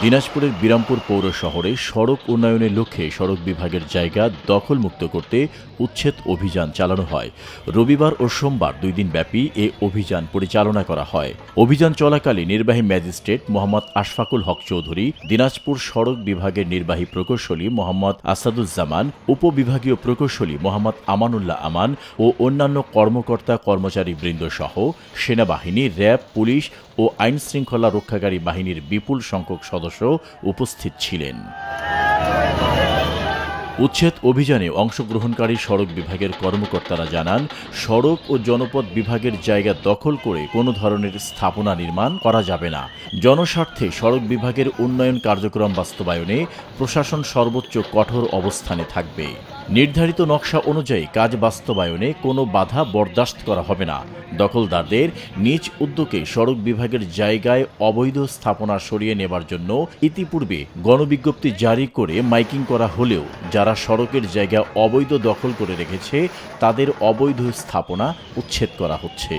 দিনাজপুরের বিরামপুর পৌর শহরে সড়ক উন্নয়নের লক্ষ্যে সড়ক বিভাগের জায়গা দখলমুক্ত করতে উচ্ছেদ অভিযান চালানো হয়। রবিবার ও সোমবার 2 দিন ব্যাপী এ অভিযান পরিচালনা করা হয়। অভিযান চলাকালে নির্বাহী ম্যাজিস্ট্রেট মোহাম্মদ আশফাকুল হক চৌধুরী, দিনাজপুর সড়ক বিভাগের নির্বাহী প্রকৌশলী মোহাম্মদ আসাদুজ্জামান, উপবিভাগীয় প্রকৌশলী মোহাম্মদ আমানুল্লাহ আমান ও অন্যান্য কর্মকর্তা কর্মচারীবৃন্দ সহ সেনাবাহিনী, র্যাব, পুলিশ ও আইনশৃঙ্খলা রক্ষাকারী বাহিনীর বিপুল সংখ্যক সদস্য উপস্থিত ছিলেন। উচ্ছেদ অভিযানে অংশগ্রহণকারী সড়ক বিভাগের কর্মকর্তারা জানান, সড়ক ও জনপথ বিভাগের জায়গা দখল করে কোনো ধরনের স্থাপনা নির্মাণ করা যাবে না। জনস্বার্থে সড়ক বিভাগের উন্নয়ন কার্যক্রম বাস্তবায়নে প্রশাসন সর্বোচ্চ কঠোর অবস্থানে থাকবে। নির্ধারিত নকশা অনুযায়ী কাজ বাস্তবায়নে কোনো বাধা বরদাস্ত করা হবে না। দখলদারদের নিজ উদ্যোগে সড়ক বিভাগের জায়গায় অবৈধ স্থাপনা সরিয়ে নেবার জন্য ইতিপূর্বে গণবিজ্ঞপ্তি জারি করে মাইকিং করা হলেও যারা সড়কের জায়গা অবৈধ দখল করে রেখেছে তাদের অবৈধ স্থাপনা উচ্ছেদ করা হচ্ছে।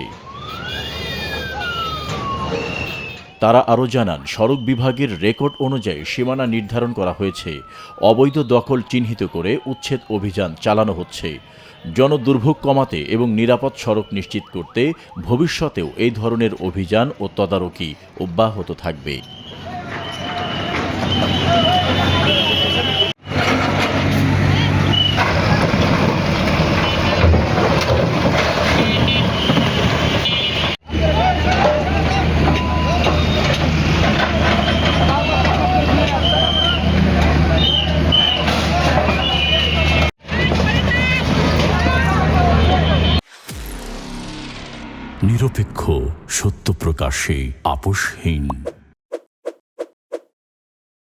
তারা আরও জানান, সড়ক বিভাগের রেকর্ড অনুযায়ী সীমানা নির্ধারণ করা হয়েছে। অবৈধ দখল চিহ্নিত করে উচ্ছেদ অভিযান চালানো হচ্ছে। জনদুর্ভোগ কমাতে এবং নিরাপদ সড়ক নিশ্চিত করতে ভবিষ্যতেও এই ধরনের অভিযান ও তদারকি অব্যাহত থাকবে। নিরপেক্ষ, সত্য প্রকাশে আপোষহীন।